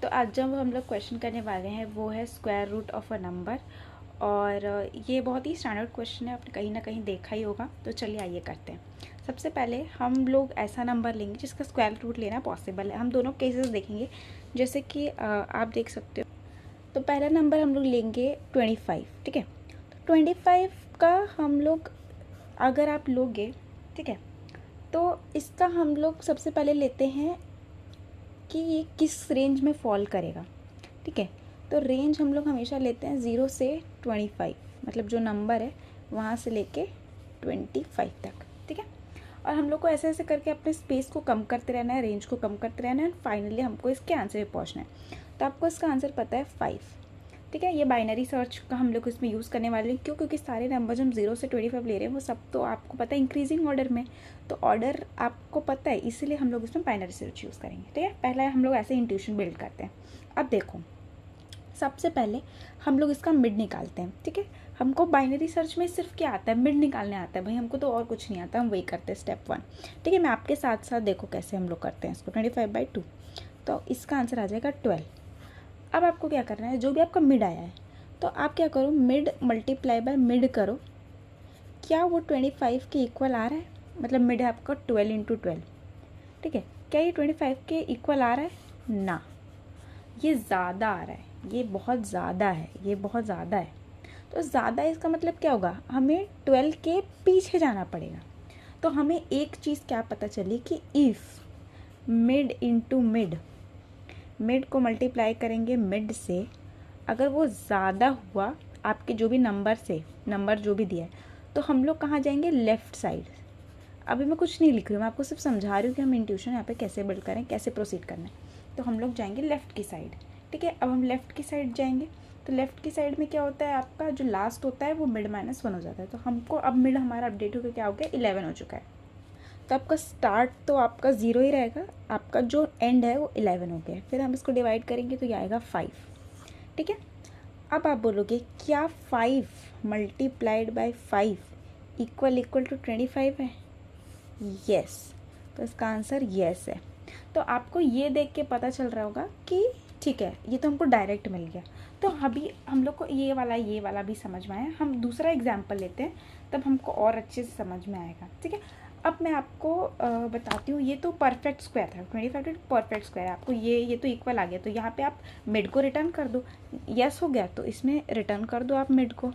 तो आज जब हम लोग क्वेश्चन करने वाले हैं वो है square root of a number, और ये बहुत ही स्टैंडर्ड क्वेश्चन है, आपने कहीं ना कहीं देखा ही होगा। तो चलिए आइए करते हैं। सबसे पहले हम लोग ऐसा नंबर लेंगे जिसका स्क्वायर रूट लेना पॉसिबल है। हम दोनों केसेस देखेंगे, जैसे कि आप देख सकते हो। तो पहला नंबर हम लोग लेंगे 25, ठीक है। तो 25 का हम लोग अगर आप लोगे, ठीक है, तो इसका हम लोग सबसे पहले लेते हैं कि ये किस रेंज में फॉल करेगा, ठीक है। तो रेंज हम लोग हमेशा लेते हैं 0 से 25, मतलब जो नंबर है वहाँ से लेके 25 तक, ठीक है। और हम लोग को ऐसे ऐसे करके अपने स्पेस को कम करते रहना है, रेंज को कम करते रहना है, एंड फाइनली हमको इसके आंसर पे पहुँचना है। तो आपको इसका आंसर पता है 5, ठीक है। ये बाइनरी सर्च का हम लोग इसमें यूज़ करने वाले हैं। क्यों? क्योंकि सारे नंबर जो हम 0 से 25 ले रहे हैं वो सब तो आपको पता है इंक्रीजिंग ऑर्डर में, तो ऑर्डर आपको पता है, इसीलिए हम लोग इसमें बाइनरी सर्च यूज़ करेंगे, ठीक है। पहला हम लोग ऐसे इंट्यूशन बिल्ड करते हैं। अब देखो, सबसे पहले हम लोग इसका मिड निकालते हैं, ठीक है। हमको बाइनरी सर्च में सिर्फ क्या आता है, मिड निकालने आता है भाई, हमको तो और कुछ नहीं आता, हम वही करते हैं स्टेप 1, ठीक है। मैं आपके साथ साथ देखो कैसे हम लोग करते हैं इसको। 25/2, तो इसका आंसर आ जाएगा 12। अब आपको क्या करना है, जो भी आपका मिड आया है तो आप क्या करो, मिड मल्टीप्लाई बाय मिड करो। क्या वो 25 के इक्वल आ रहा है? मतलब मिड है आपका 12 × 12, ठीक है। क्या ये 25 के इक्वल आ रहा है? ना, ये ज़्यादा आ रहा है, ये बहुत ज़्यादा है, ये बहुत ज़्यादा है। तो ज़्यादा इसका मतलब क्या होगा, हमें 12 के पीछे जाना पड़ेगा। तो हमें एक चीज़ क्या पता चली कि if mid into mid, mid को मल्टीप्लाई करेंगे मिड से, अगर वो ज़्यादा हुआ आपके जो भी नंबर से, नंबर जो भी दिया है, तो हम लोग कहाँ जाएंगे, लेफ़्ट साइड। अभी मैं कुछ नहीं लिख रही हूँ, मैं आपको सिर्फ समझा रही हूँ कि हम इंट्यूशन यहाँ पे कैसे बिल्ड करें, कैसे प्रोसीड करना है। तो हम लोग जाएंगे लेफ़्ट की साइड, ठीक है। अब हम लेफ़्ट की साइड जाएंगे, तो लेफ़्ट की साइड में क्या होता है, आपका जो लास्ट होता है वो मिड -1 हो जाता है। तो हमको अब मिड हमारा अपडेट होकर क्या हो गया, 11 हो चुका है। तो आपका स्टार्ट तो आपका 0 ही रहेगा, आपका जो एंड है वो 11 हो गया है। फिर हम इसको डिवाइड करेंगे तो ये आएगा 5, ठीक है। अब आप बोलोगे क्या 5 मल्टीप्लाइड बाय 5 इक्वल टू 25 है? यस, तो इसका आंसर यस है। तो आपको ये देख के पता चल रहा होगा कि ठीक है, ये तो हमको डायरेक्ट मिल गया। तो अभी हम लोग को ये वाला भी समझ में आया। हम दूसरा एग्जाम्पल लेते हैं, तब हमको और अच्छे से समझ में आएगा, ठीक है। अब मैं आपको बताती हूँ। ये तो परफेक्ट स्क्वायर था, 25 परफेक्ट स्क्वायर है। आपको ये तो इक्वल आ गया, तो यहाँ पे आप मिड को रिटर्न कर दो। यस हो गया, तो इसमें रिटर्न कर दो आप मिड को।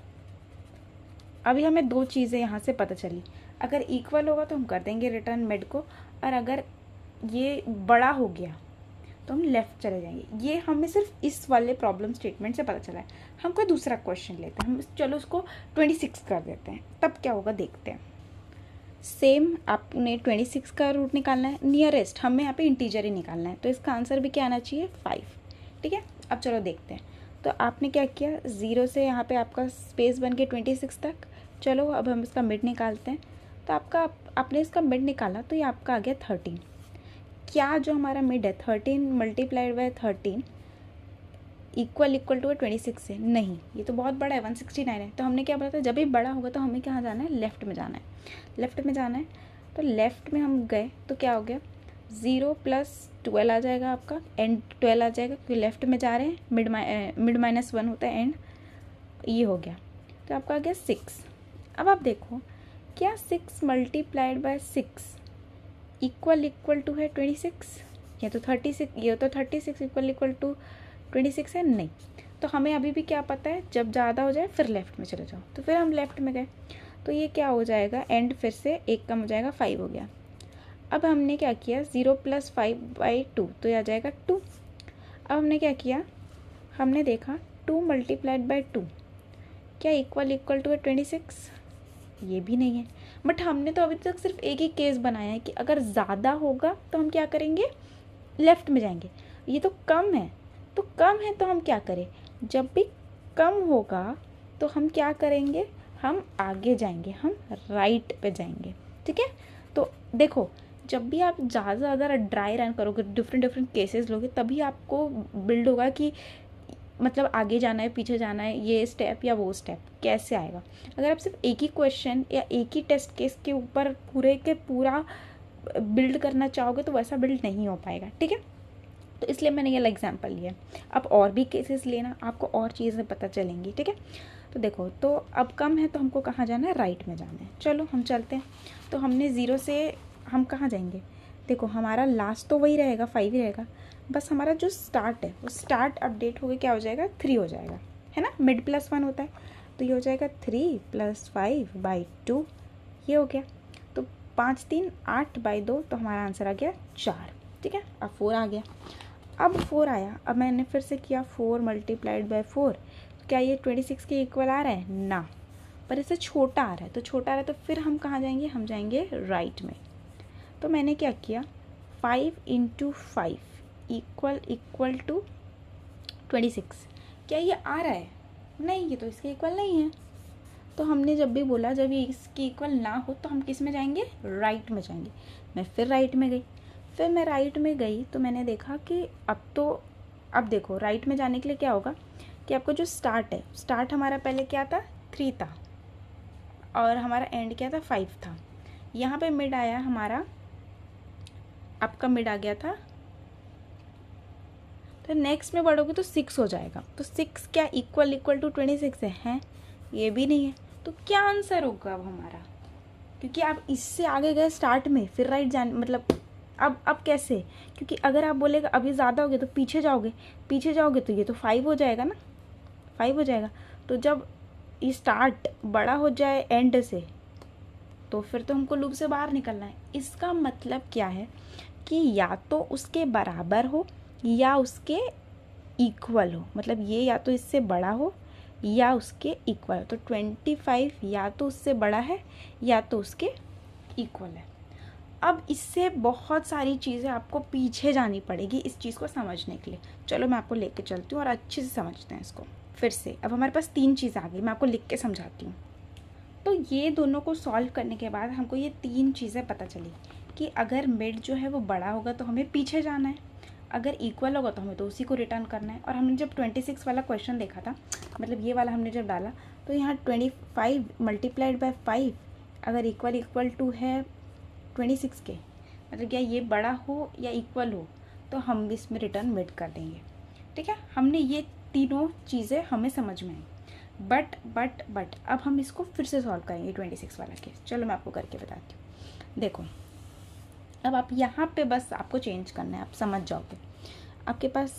अभी हमें दो चीज़ें यहाँ से पता चली, अगर इक्वल होगा तो हम कर देंगे रिटर्न मिड को, और अगर ये बड़ा हो गया तो हम लेफ़्ट चले जाएंगे। ये हमें सिर्फ इस वाले प्रॉब्लम स्टेटमेंट से पता चला है। हम कोई दूसरा क्वेश्चन लेते हैं, हम चलो उसको 26 कर देते हैं, तब क्या होगा देखते हैं। सेम आपने 26 का रूट निकालना है, नियरेस्ट हमें यहाँ पे इंटीजर ही निकालना है, तो इसका आंसर भी क्या आना चाहिए, 5, ठीक है। अब चलो देखते हैं। तो आपने क्या किया, 0 से यहाँ पे आपका स्पेस बन के 26 तक। चलो अब हम इसका मिड निकालते हैं। तो आपने इसका मिड निकाला तो ये आपका आ गया 13। क्या जो हमारा मिड है 13 मल्टीप्लाइड बाय 13 इक्वल टू 26 है? नहीं, ये तो बहुत बड़ा है, 169 है। तो हमने क्या बोला था, जब भी बड़ा होगा तो हमें कहाँ जाना है, लेफ़्ट में जाना है, लेफ़्ट में जाना है। तो लेफ़्ट में हम गए तो क्या हो गया, 0 + 12 आ जाएगा आपका, एंड 12 आ जाएगा क्योंकि लेफ़्ट में जा रहे हैं, मिड -1 होता है एंड, ये हो गया। तो आपका आ गया 6। अब आप देखो, क्या 6 मल्टीप्लाइड बाय 6 इक्वल टू है 26? ये तो 36 इक्वल टू 26 है? नहीं। तो हमें अभी भी क्या पता है, जब ज़्यादा हो जाए फिर लेफ़्ट में चले जाओ। तो फिर हम लेफ़्ट में गए, तो ये क्या हो जाएगा, एंड फिर से 1 कम हो जाएगा, 5 हो गया। अब हमने क्या किया, 0 + 5/2, तो ये आ जाएगा 2। अब हमने क्या किया, हमने देखा 2 मल्टीप्लाइड बाय 2 क्या इक्वल टू है 26? ये भी नहीं है। बट हमने तो अभी तक सिर्फ एक ही केस बनाया है कि अगर ज़्यादा होगा तो हम क्या करेंगे, लेफ़्ट में जाएंगे। ये तो कम है, तो हम क्या करें, जब भी कम होगा तो हम क्या करेंगे, हम आगे जाएंगे, हम राइट पे जाएंगे, ठीक है। तो देखो, जब भी आप ज़्यादा ड्राई रन करोगे, डिफरेंट केसेस लोगे, तभी आपको बिल्ड होगा कि मतलब आगे जाना है, पीछे जाना है, ये स्टेप या वो स्टेप कैसे आएगा। अगर आप सिर्फ एक ही क्वेश्चन या एक ही टेस्ट केस के ऊपर पूरा बिल्ड करना चाहोगे तो वैसा बिल्ड नहीं हो पाएगा, ठीक है। तो इसलिए मैंने ये एग्जाम्पल लिया। अब और भी केसेस लेना, आपको और चीज़ें पता चलेंगी, ठीक है। तो देखो, तो अब कम है तो हमको कहाँ जाना है, राइट में जाना है। चलो हम चलते हैं। तो हमने 0 से हम कहाँ जाएंगे, देखो हमारा लास्ट तो वही रहेगा, 5 ही रहेगा, बस हमारा जो स्टार्ट है वो स्टार्ट अपडेट हो गया, क्या हो जाएगा, 3 हो जाएगा, है ना। मिड +1 होता है, तो ये हो जाएगा 3 + 5/2, ये हो गया। तो 5 3 8/2, तो हमारा आंसर आ गया 4, ठीक है। अब 4 आ गया। अब 4 आया, अब मैंने फिर से किया 4 × 4, क्या ये 26 के इक्वल आ रहा है ना, पर इससे छोटा आ रहा है। तो छोटा आ रहा है तो फिर हम कहाँ जाएंगे, हम जाएंगे राइट में। तो मैंने क्या किया, 5 × 5 = 26। क्या ये आ रहा है, नहीं, ये तो इसके इक्वल नहीं है। तो हमने जब भी बोला जब ये इसके इक्वल ना हो तो हम किस में जाएंगे, राइट में जाएंगे। मैं फिर राइट में गई, फिर मैं राइट में गई तो मैंने देखा कि अब देखो राइट में जाने के लिए क्या होगा कि आपको जो स्टार्ट है, स्टार्ट हमारा पहले क्या था, 3 था, और हमारा एंड क्या था, 5 था। यहाँ पे मिड आया हमारा, आपका मिड आ गया था, तो नेक्स्ट में बढ़ोगे तो 6 हो जाएगा। तो 6 क्या इक्वल टू 26 है? ये भी नहीं है। तो क्या आंसर होगा अब हमारा, क्योंकि आप इससे आगे गए स्टार्ट में, फिर राइट जाने, मतलब अब कैसे, क्योंकि अगर आप बोलेगा अभी ज़्यादा हो गया तो पीछे जाओगे तो ये तो 5 हो जाएगा ना, 5 हो जाएगा। तो जब ये स्टार्ट बड़ा हो जाए एंड से, तो फिर तो हमको लूप से बाहर निकलना है। इसका मतलब क्या है कि या तो उसके बराबर हो या उसके इक्वल हो, मतलब ये या तो इससे बड़ा हो या उसके इक्वल हो। तो 25 या तो उससे बड़ा है या तो उसके इक्वल है। अब इससे बहुत सारी चीज़ें आपको पीछे जानी पड़ेगी इस चीज़ को समझने के लिए। चलो मैं आपको लेके चलती हूँ और अच्छे से समझते हैं इसको फिर से। अब हमारे पास 3 चीज़ आ गई, मैं आपको लिख के समझाती हूँ। तो ये दोनों को सॉल्व करने के बाद हमको ये 3 चीज़ें पता चली कि अगर मिड जो है वो बड़ा होगा तो हमें पीछे जाना है, अगर इक्वल होगा तो हमें तो उसी को रिटर्न करना है। और हमने जब 26 वाला क्वेश्चन देखा था, मतलब ये वाला हमने जब डाला, तो यहाँ 25 × 5 अगर इक्वल टू है 26 के, मतलब क्या ये बड़ा हो या इक्वल हो, तो हम इसमें रिटर्न मिड कर देंगे, ठीक है। हमने ये तीनों चीज़ें हमें समझ में आई। बट अब हम इसको फिर से सॉल्व करेंगे 26 वाला केस। चलो मैं आपको करके बताती हूँ। देखो, अब आप यहाँ पे बस आपको चेंज करना है, आप समझ जाओगे। आपके पास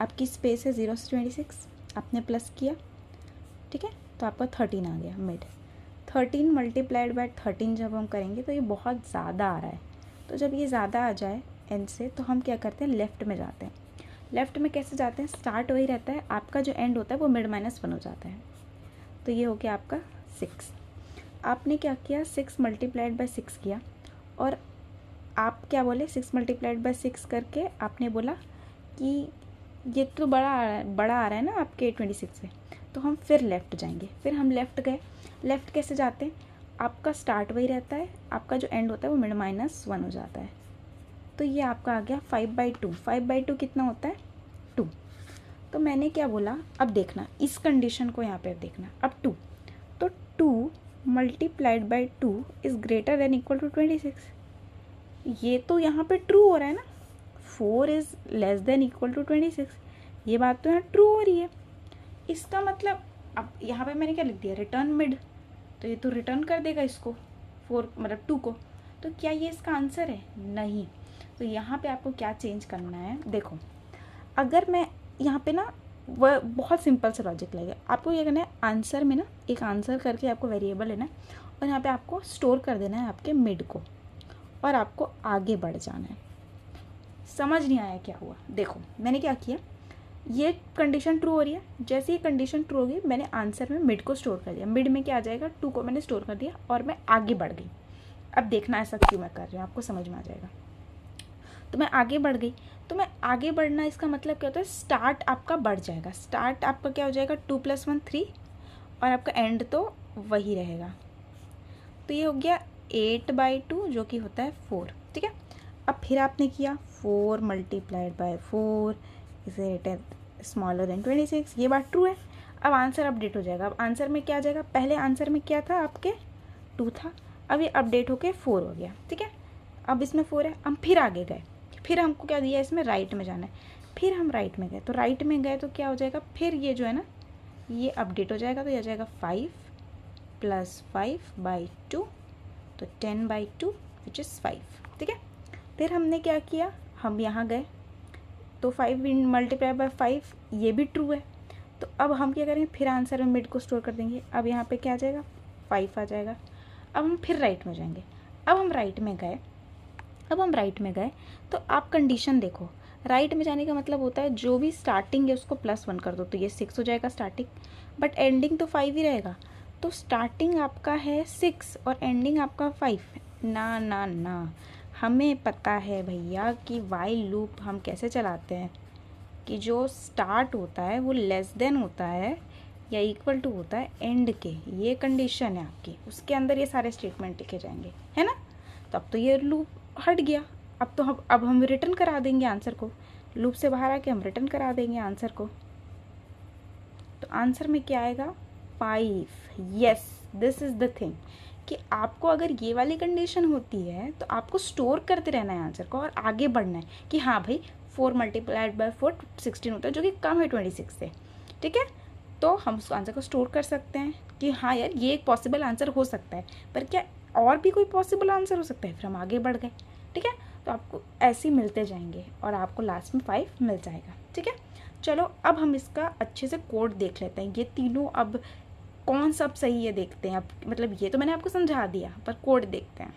आपकी स्पेस है 0 से 26, आपने प्लस किया, ठीक है, तो आपका 13 आ गया मिड। 13 × 13 जब हम करेंगे तो ये बहुत ज़्यादा आ रहा है। तो जब ये ज़्यादा आ जाए एंड से, तो हम क्या करते हैं, लेफ़्ट में जाते हैं। लेफ़्ट में कैसे जाते हैं, स्टार्ट वही रहता है, आपका जो एंड होता है वो मिड -1 हो जाता है। तो ये हो गया आपका 6। आपने क्या किया, 6 × 6 किया, और आप क्या बोले, 6 × 6 करके आपने बोला कि ये तो बड़ा आ रहा है ना आपके 26 से, तो हम फिर लेफ़्ट जाएंगे। फिर हम लेफ़्ट गए। लेफ़्ट कैसे जाते हैं, आपका स्टार्ट वही रहता है, आपका जो एंड होता है वो मिड -1 हो जाता है। तो ये आपका आ गया 5/2। 5/2 कितना होता है, 2। तो मैंने क्या बोला, अब देखना इस कंडीशन को, यहाँ पे देखना, अब 2, तो 2 × 2 is greater than equal to 26। ये तो यहाँ पे ट्रू हो रहा है ना, 4 is less than equal to 26, ये बात तो यहाँ ट्रू हो रही है। इसका मतलब अब यहाँ पे मैंने क्या लिख दिया, रिटर्न मिड, तो ये तो रिटर्न कर देगा इसको, 4 मतलब 2 को। तो क्या ये इसका आंसर है, नहीं। तो यहाँ पे आपको क्या चेंज करना है, देखो अगर मैं यहाँ पे ना, वह बहुत सिंपल सा लॉजिक लगेगा आपको। ये करना है, आंसर में ना एक आंसर करके आपको वेरिएबल लेना है, और यहाँ पे आपको स्टोर कर देना है आपके मिड को, और आपको आगे बढ़ जाना है। समझ नहीं आया क्या हुआ, देखो मैंने क्या किया, ये कंडीशन ट्रू हो रही है, जैसे ही कंडीशन ट्रू होगी मैंने आंसर में मिड को स्टोर कर दिया। मिड में क्या आ जाएगा, 2 को मैंने स्टोर कर दिया, और मैं आगे बढ़ गई। अब देखना ऐसा क्यों मैं कर रही हूँ, आपको समझ में आ जाएगा। तो मैं आगे बढ़ गई, तो मैं आगे बढ़ना, इसका मतलब क्या होता है, स्टार्ट आपका बढ़ जाएगा। स्टार्ट आपका क्या हो जाएगा, 2 + 1 3, और आपका एंड तो वही रहेगा। तो ये हो गया 8/2 जो कि होता है 4, ठीक है। अब फिर आपने किया 4 × 4 इज स्मॉलर देन 26, ये बात ट्रू है। अब आंसर अपडेट हो जाएगा। अब आंसर में क्या आ जाएगा, पहले आंसर में क्या था आपके 2 था, अब ये अपडेट होके 4 हो गया, ठीक है। अब इसमें 4 है, हम फिर आगे गए, फिर हमको क्या दिया इसमें, राइट में जाना है। फिर हम राइट में गए, तो राइट में गए तो क्या हो जाएगा, फिर ये जो है ना ये अपडेट हो जाएगा, तो ये आ जाएगा 5 + 5/2, तो 10/2 विच इज़ 5, ठीक है। फिर हमने क्या किया, हम यहाँ गए तो 5 × 5 ये भी ट्रू है, तो अब हम क्या करेंगे, फिर आंसर में मिड को स्टोर कर देंगे। अब यहाँ पे क्या आ जाएगा, 5 आ जाएगा। अब हम फिर राइट में जाएंगे, अब हम राइट में गए तो आप कंडीशन देखो, राइट में जाने का मतलब होता है जो भी स्टार्टिंग है उसको +1 कर दो, तो ये 6 हो जाएगा स्टार्टिंग, बट एंडिंग तो 5 ही रहेगा। तो स्टार्टिंग आपका है 6 और एंडिंग आपका 5, ना ना ना, हमें पता है भैया कि वाइल लूप हम कैसे चलाते हैं, कि जो स्टार्ट होता है वो लेस देन होता है या इक्वल टू होता है एंड के, ये कंडीशन है आपकी, उसके अंदर ये सारे स्टेटमेंट लिखे जाएंगे, है ना। तो अब तो ये लूप हट गया, अब हम रिटर्न करा देंगे आंसर को, लूप से बाहर आके हम रिटर्न करा देंगे आंसर को। तो आंसर में क्या आएगा, 5। Yes, this is the thing कि आपको अगर ये वाली कंडीशन होती है तो आपको स्टोर करते रहना है आंसर को और आगे बढ़ना है कि हाँ भाई 4 × 4 16 होता है, जो कि कम है 26 से, ठीक है। तो हम उस आंसर को स्टोर कर सकते हैं कि हाँ यार ये एक पॉसिबल आंसर हो सकता है, पर क्या और भी कोई पॉसिबल आंसर हो सकता है, फिर हम आगे बढ़ गए, ठीक है। तो आपको ऐसे ही मिलते जाएंगे और आपको लास्ट में 5 मिल जाएगा, ठीक है। चलो अब हम इसका अच्छे से कोड देख लेते हैं, ये तीनों अब कौन सा अब सही है देखते हैं। अब मतलब ये तो मैंने आपको समझा दिया, पर कोड देखते हैं।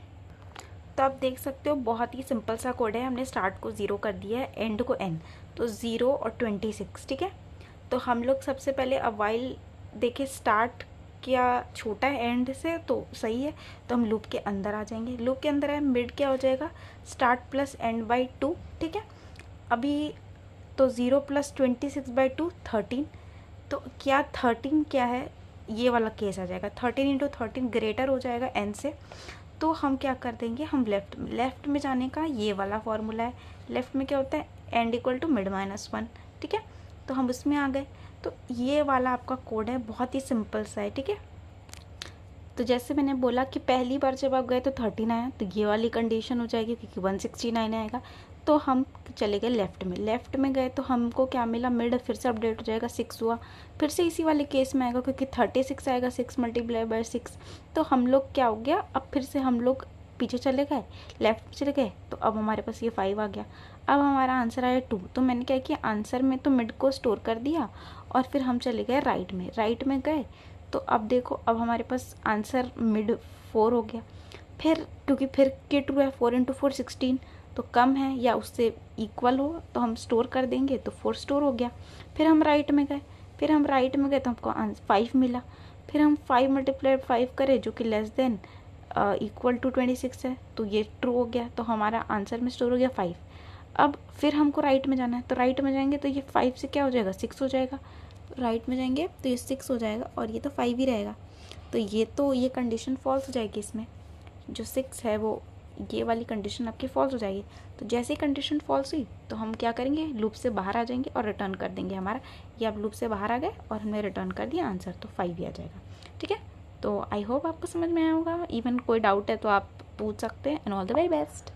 तो आप देख सकते हो बहुत ही सिंपल सा कोड है, हमने स्टार्ट को 0 कर दिया है, एंड को n, तो 0 और 26, ठीक है। तो हम लोग सबसे पहले अब वाइल देखें, स्टार्ट क्या छोटा है एंड से तो सही है, तो हम लूप के अंदर आ जाएंगे, लूप के अंदर है, मिड क्या हो जाएगा, स्टार्ट + end/2, ठीक है। अभी तो 0 + 26/2 13, तो क्या 13 क्या है, ये वाला केस आ जाएगा, 13 × 13 ग्रेटर हो जाएगा n से, तो हम क्या कर देंगे, हम लेफ्ट में जाने का ये वाला फॉर्मूला है, लेफ्ट में क्या होता है, एंड इक्वल टू मिड -1, ठीक है। तो हम उसमें आ गए, तो ये वाला आपका कोड है, बहुत ही सिंपल सा है, ठीक है। तो जैसे मैंने बोला कि पहली बार जब आप गए तो 13 आया, तो ये वाली कंडीशन हो जाएगी क्योंकि 169 आएगा, तो हम चले गए लेफ़्ट में गए तो हमको क्या मिला, मिड फिर से अपडेट हो जाएगा, 6 हुआ, फिर से इसी वाले केस में आएगा क्योंकि 36 आएगा, 6 × 6, तो हम लोग क्या हो गया, अब फिर से हम लोग पीछे चले गए, लेफ़्ट चले गए, तो अब हमारे पास ये 5 आ गया। अब हमारा आंसर आया 2, तो मैंने क्या किया, आंसर में तो मिड को स्टोर कर दिया और फिर हम चले गए राइट में गए, तो अब देखो अब हमारे पास आंसर मिड 4 हो गया। फिर क्योंकि फिर के ट्रू है, 4 × 4 16, तो कम है या उससे इक्वल हो तो हम स्टोर कर देंगे, तो 4 स्टोर हो गया। फिर हम राइट में गए तो हमको 5 मिला, फिर हम 5 × 5 करें जो कि लेस देन इक्वल टू 26 है, तो ये ट्रू हो गया, तो हमारा आंसर में स्टोर हो गया 5। अब फिर हमको राइट में जाना है, तो राइट में जाएंगे तो ये 5 से क्या हो जाएगा, 6 हो जाएगा, राइट में जाएंगे तो ये 6 हो जाएगा और ये तो 5 ही रहेगा, तो ये कंडीशन फॉल्स हो जाएगी, इसमें जो 6 है वो ये वाली कंडीशन आपकी फॉल्स हो जाएगी। तो जैसे ही कंडीशन फॉल्स हुई तो हम क्या करेंगे, लूप से बाहर आ जाएंगे और रिटर्न कर देंगे हमारा, ये आप लूप से बाहर आ गए और हमने रिटर्न कर दिया आंसर, तो 5 ही आ जाएगा, ठीक है। तो आई होप आपको समझ में आया होगा, इवन कोई डाउट है तो आप पूछ सकते हैं, and all the very best.